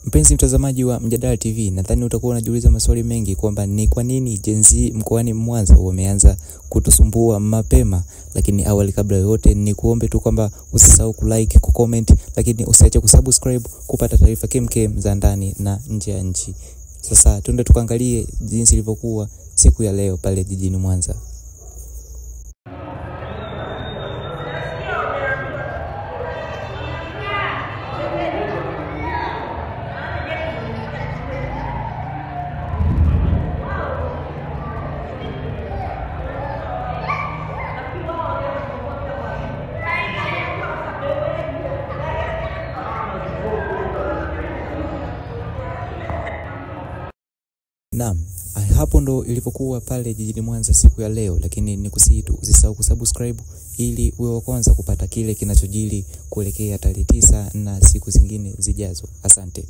Mpenzi mtazamaji wa Mjadala TV, nadhani utakuwa unajiuliza maswali mengi kwamba ni kwa nini Gen Z mkoani Mwanza wameanza kutusumbua mapema. Lakini awali kabla yote ni kuombe tu kwamba usisahau kulike, kucomment, lakini usiache kusubscribe kupata taarifa kemkem za ndani na nje ya nchi. Sasa twende tukaangalie jinsi ilivyokuwa siku ya leo pale jijini Mwanza. Naam, hapo ndo ilipokuwa pale jijini Mwanza siku ya leo, lakini nikusihi tu usisahau kusubscribe ili uwe wa kwanza kupata kile kinachojiri kuelekea tarehe 9 na siku zingine zijazo. Asante.